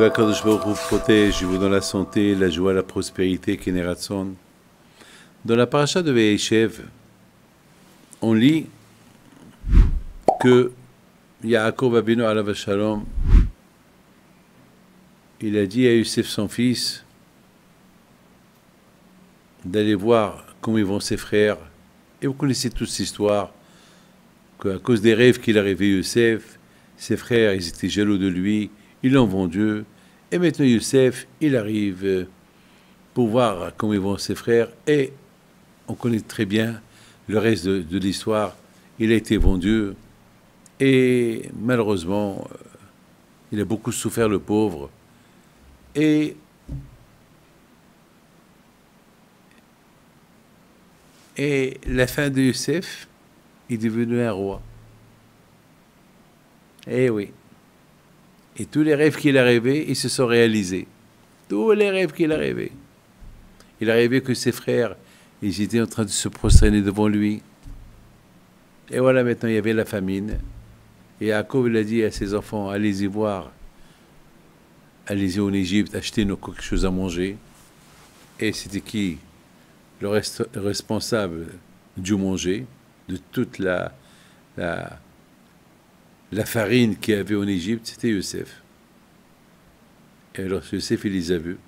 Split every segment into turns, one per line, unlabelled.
Que Akadosh Baruch Hu protège, vous donne la santé, la joie, la prospérité, Keneratson. Dans la paracha de Ve'eshev, on lit que Yaakov Avinu alav shalom, il a dit à Youssef son fils d'aller voir comment ils vont ses frères. Et vous connaissez toute cette histoire, qu'à cause des rêves qu'il a rêvé Youssef, ses frères, ils étaient jaloux de lui, ils l'ont vendu. Et maintenant Youssef, il arrive pour voir comment ils vont ses frères. Et on connaît très bien le reste de l'histoire. Il a été vendu. Et malheureusement, il a beaucoup souffert, le pauvre. Et la fin de Youssef, il est devenu un roi. Eh oui. Et tous les rêves qu'il a rêvés, ils se sont réalisés. Tous les rêves qu'il a rêvés. Il a rêvé que ses frères, ils étaient en train de se prosterner devant lui. Et voilà, maintenant, il y avait la famine. Et Yaakov, il a dit à ses enfants, allez-y voir. Allez-y en Égypte, achetez-nous quelque chose à manger. Et c'était qui? Le responsable du manger, de toute la farine qu'il y avait en Égypte, c'était Youssef. Et alors Youssef, il les a vus.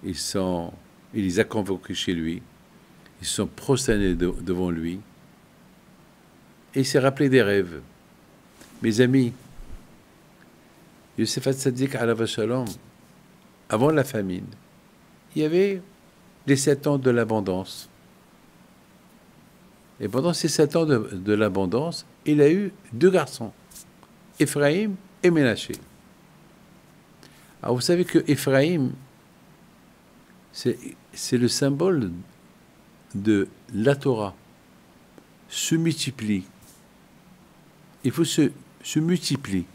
Il les a convoqués chez lui. Ils se sont prosternés devant lui. Et il s'est rappelé des rêves. Mes amis, Youssef Hatzadik alav shalom, avant la famine, il y avait les 7 ans de l'abondance. Et pendant ces 7 ans de l'abondance, il a eu 2 garçons, Ephraïm et Ménaché. Alors vous savez que Ephraïm, c'est le symbole de la Torah, se multiplie. Il faut se multiplier.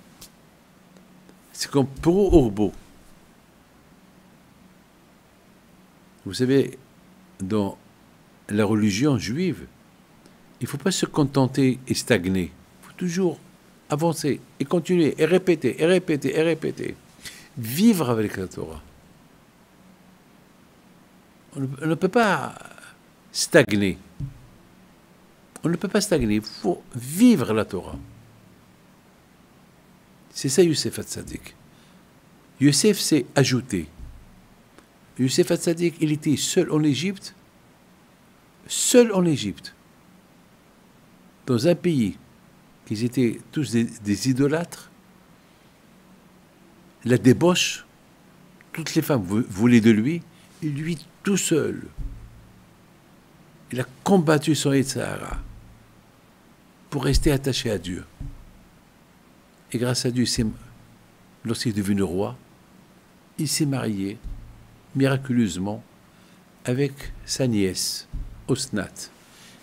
C'est comme Poro Orbo. Vous savez, dans la religion juive, il ne faut pas se contenter et stagner. Il faut toujours avancer et continuer et répéter et répéter et répéter. Vivre avec la Torah. On ne peut pas stagner. On ne peut pas stagner. Il faut vivre la Torah. C'est ça Youssef Hatzadik. Youssef s'est ajouté. Youssef Hatzadik, il était seul en Égypte, dans un pays qui étaient tous des idolâtres, la débauche, toutes les femmes voulaient de lui, et lui tout seul. Il a combattu son Yetzirah pour rester attaché à Dieu. Et grâce à Dieu, lorsqu'il est devenu roi, il s'est marié miraculeusement avec sa nièce, Osnat,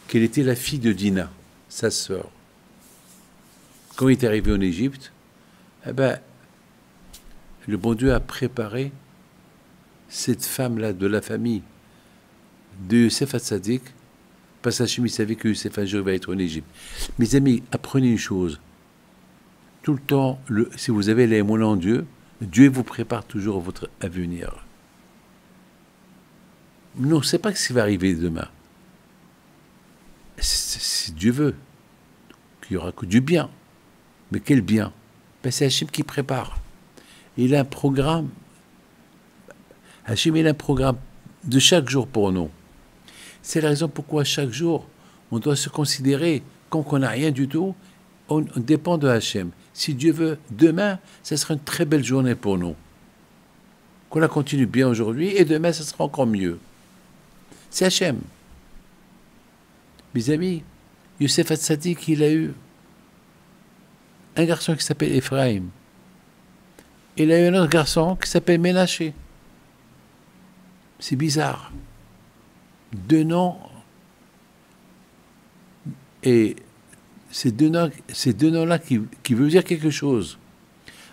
qui était la fille de Dina, sa sœur. Quand il est arrivé en Égypte, le bon Dieu a préparé cette femme-là de la famille de Youssef Hatzadik, parce qu'Hachem savait que Youssef un jour va être en Égypte. Mes amis, apprenez une chose. Tout le temps, si vous avez les mots en Dieu, Dieu vous prépare toujours votre avenir. Non, on ne sait pas ce qui va arriver demain. Si Dieu veut, qu'il n'y aura que du bien. Mais quel bien? C'est Hachem qui prépare. Il a un programme. Hachem, il a un programme de chaque jour pour nous. C'est la raison pourquoi chaque jour, on doit se considérer comme qu'on n'a rien du tout. On dépend de Hachem. Si Dieu veut, demain, ce sera une très belle journée pour nous. Qu'on la continue bien aujourd'hui, et demain, ce sera encore mieux. C'est Hachem. Mes amis, Youssef Hatzadik, il a eu un garçon qui s'appelle Ephraïm. Il a eu un autre garçon qui s'appelle Ménaché. C'est bizarre. 2 noms. Et ces deux noms-là qui veulent dire quelque chose.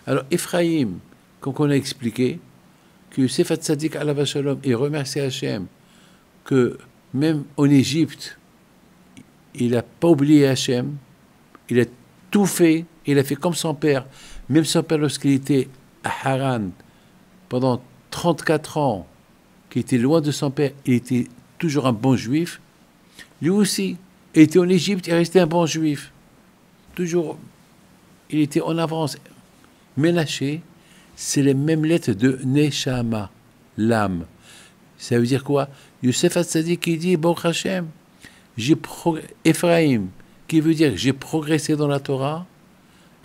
Alors, Ephraïm, comme on a expliqué, que Youssef Hatzadik alav shalom, il remercie Hachem que même en Égypte, il n'a pas oublié Hachem, il a tout fait, il a fait comme son père, même son père lorsqu'il était à Haran, pendant 34 ans, qui était loin de son père, il était toujours un bon juif, lui aussi, il était en Égypte, il restait un bon juif. Toujours, il était en avance. Ménaché, c'est les mêmes lettres de Neshama, l'âme. Ça veut dire quoi? Youssef Hatzadik qui dit, bon Hachem, Ephraim, qui veut dire j'ai progressé dans la Torah,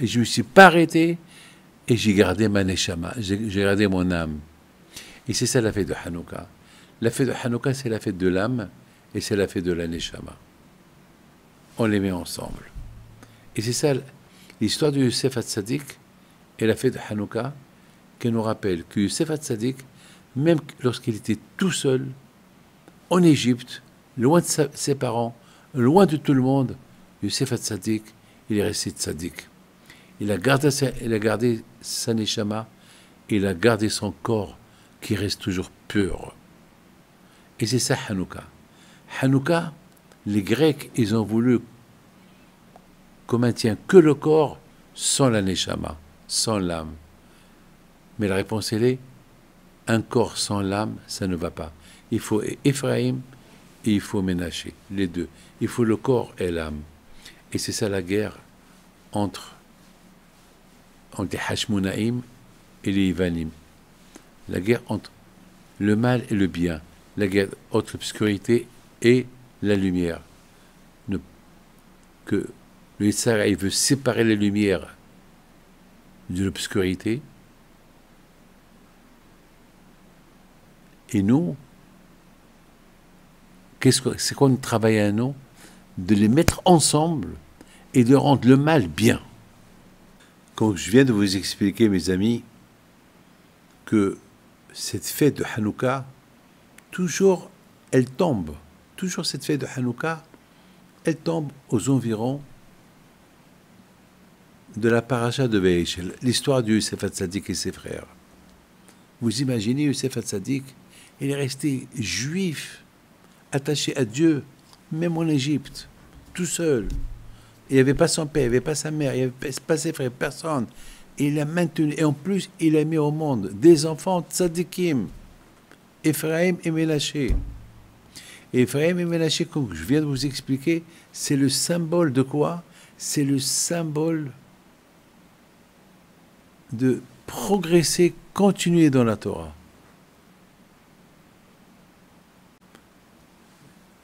et je ne me suis pas arrêté, et j'ai gardé ma Neshama, j'ai gardé mon âme. Et c'est ça la fête de Hanouka. La fête de Hanouka, c'est la fête de l'âme, et c'est la fête de la Neshama. On les met ensemble. Et c'est ça l'histoire de Youssef Hatzadik et la fête de Hanouka, qui nous rappelle que Youssef Hatzadik, même lorsqu'il était tout seul, en Égypte, loin de ses parents, loin de tout le monde, Youssef Hatzadik, il est resté tzaddik. Il a gardé sa neshama, il a gardé son corps qui reste toujours pur. Et c'est ça Hanouka. Hanouka, les Grecs, ils ont voulu qu'on maintienne que le corps sans la neshama, sans l'âme. Mais la réponse, elle est, un corps sans l'âme, ça ne va pas. Il faut Ephraim et il faut Ménaché, les deux. Il faut le corps et l'âme. Et c'est ça la guerre entre les Hashmonaïm et les Ivanim. La guerre entre le mal et le bien. La guerre entre l'obscurité et la lumière. Que le Yitzhara, il veut séparer la lumière de l'obscurité. Et nous, c'est qu'on travaille à nous de les mettre ensemble et de rendre le mal bien. Comme je viens de vous expliquer, mes amis, que cette fête de Hanouka, toujours, elle tombe. Toujours cette fête de Hanouka, elle tombe aux environs de la paracha de Ve'eshel, l'histoire de Youssef Hatzadik et ses frères. Vous imaginez Youssef Hatzadik, il est resté juif, attaché à Dieu, même en Égypte, tout seul. Il n'y avait pas son père, il n'y avait pas sa mère, il n'y avait pas ses frères, personne. Il a maintenu, et en plus, il a mis au monde des enfants tzadikim, Ephraim et Ménaché. Et Ephraim et Ménaché, comme je viens de vous expliquer, c'est le symbole de quoi? C'est le symbole de progresser, continuer dans la Torah.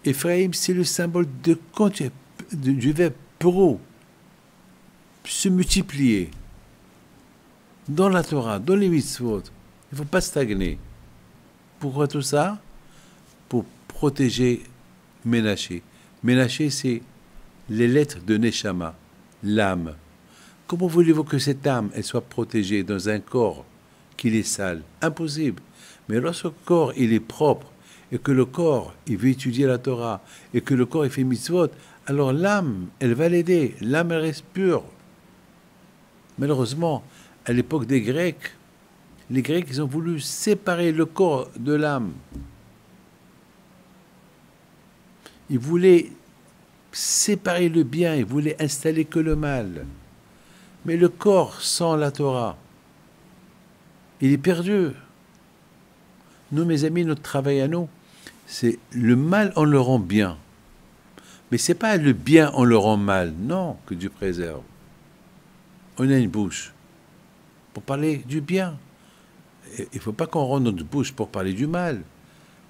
Ephraim, c'est le symbole de continuer, du verbe pro, se multiplier dans la Torah, dans les mitzvot. Il ne faut pas stagner. Pourquoi tout ça? Pour protéger Ménaché. Ménaché, c'est les lettres de Neshama, l'âme. Comment voulez-vous que cette âme elle soit protégée dans un corps qui est sale? Impossible. Mais lorsque le corps il est propre, et que le corps il veut étudier la Torah, et que le corps il fait mitzvot, alors l'âme, elle va l'aider. L'âme, elle reste pure. Malheureusement, à l'époque des Grecs, les Grecs, ils ont voulu séparer le corps de l'âme. Ils voulaient séparer le bien, ils voulaient installer que le mal. Mais le corps sans la Torah, il est perdu. Nous, mes amis, notre travail à nous, c'est le mal, on le rend bien. Mais ce n'est pas le bien, on le rend mal. Non, que Dieu préserve. On a une bouche pour parler du bien. Il ne faut pas qu'on rende notre bouche pour parler du mal.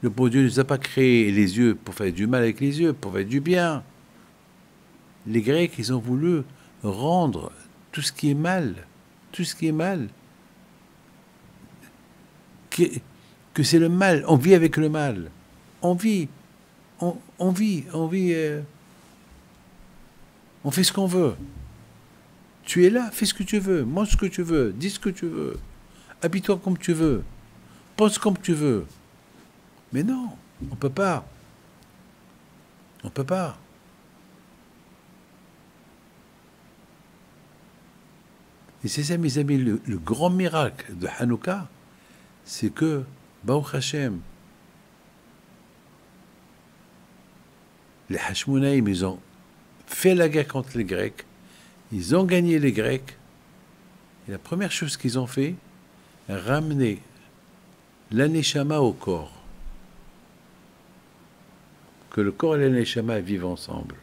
Le bon Dieu ne nous a pas créé les yeux pour faire du mal avec les yeux, pour faire du bien. Les Grecs, ils ont voulu rendre tout ce qui est mal, que c'est le mal. On vit avec le mal. On vit. On fait ce qu'on veut. Tu es là, fais ce que tu veux, mange ce que tu veux, dis ce que tu veux, habille-toi comme tu veux, pense comme tu veux. Mais non, on ne peut pas. On ne peut pas. Et c'est ça, mes amis, le grand miracle de Hanouka, c'est que, Baruch Hashem, les Hashmonaïm, ils ont fait la guerre contre les Grecs, ils ont gagné les Grecs, et la première chose qu'ils ont fait, ramener l'aneshama au corps. Que le corps et l'aneshama vivent ensemble.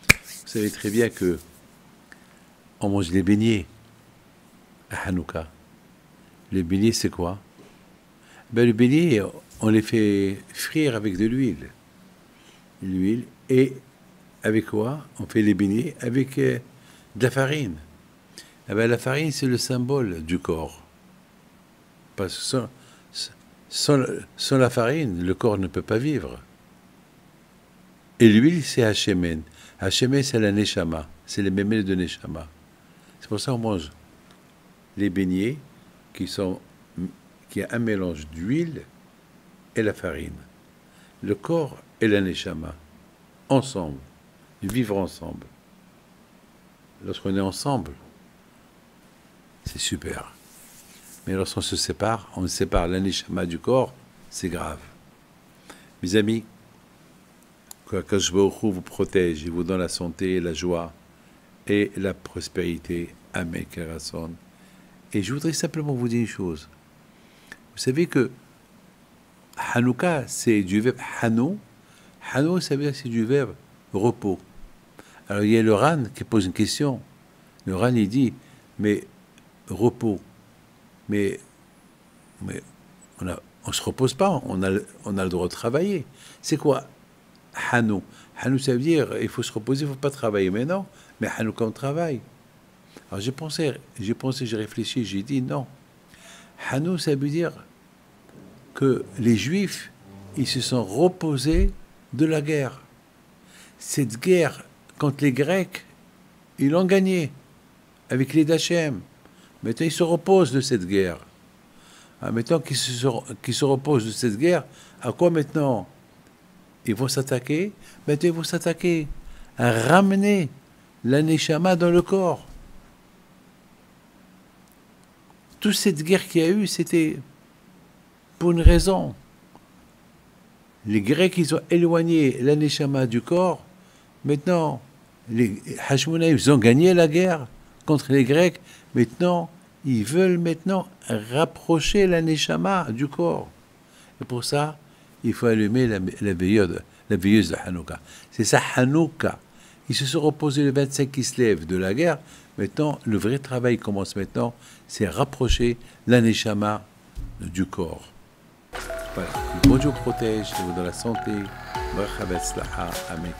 Vous savez très bien que on mange les beignets à Hanouka. Les beignets, c'est quoi? Ben, les beignets, on les fait frire avec de l'huile. L'huile, et avec quoi? On fait les beignets avec de la farine. Eh ben, la farine, c'est le symbole du corps. Parce que sans la farine, le corps ne peut pas vivre. Et l'huile, c'est Hachemen. Hachemen, c'est la Neshama. C'est les mémés de Neshama. C'est pour ça qu'on mange les beignets qui a un mélange d'huile et la farine. Le corps et la Neshama. Ensemble. Vivre ensemble. Lorsqu'on est ensemble, c'est super. Mais lorsqu'on se sépare, on sépare l'aneshama du corps, c'est grave. Mes amis, que Akadosh Baruch Hu vous protège et vous donne la santé, la joie et la prospérité. Amen, Kerason. Et je voudrais simplement vous dire une chose. Vous savez que Hanouka, c'est du verbe Hanou. Hanou, ça veut dire que c'est du verbe repos. Alors il y a le Ran qui pose une question. Le Ran, il dit, mais repos. Mais on ne se repose pas, on a le droit de travailler. C'est quoi Hanou? Hanou, ça veut dire il faut se reposer, il ne faut pas travailler. Mais non, mais Hanou, quand on travaille. Alors j'ai réfléchi, j'ai dit non. Hanou, ça veut dire que les Juifs, ils se sont reposés de la guerre. Cette guerre contre les Grecs, ils l'ont gagnée avec les d'Hachem. Maintenant, ils se reposent de cette guerre. Maintenant qu'ils se reposent de cette guerre, à quoi maintenant ils vont s'attaquer? Maintenant, ils vont s'attaquer à ramener l'aneshama dans le corps. Toute cette guerre qu'il y a eu, c'était pour une raison. Les Grecs, ils ont éloigné l'aneshama du corps. Maintenant, les Hashmonaïm, ils ont gagné la guerre contre les Grecs. Maintenant, ils veulent rapprocher l'aneshama du corps. Et pour ça, il faut allumer la veilleuse de Hanouka. C'est ça, Hanouka. Ils se sont reposés le 25 qui se lève de la guerre. Maintenant, le vrai travail commence maintenant, c'est rapprocher l'aneshama du corps. Voilà. Bon Dieu protège, et vous dans la santé. Amen.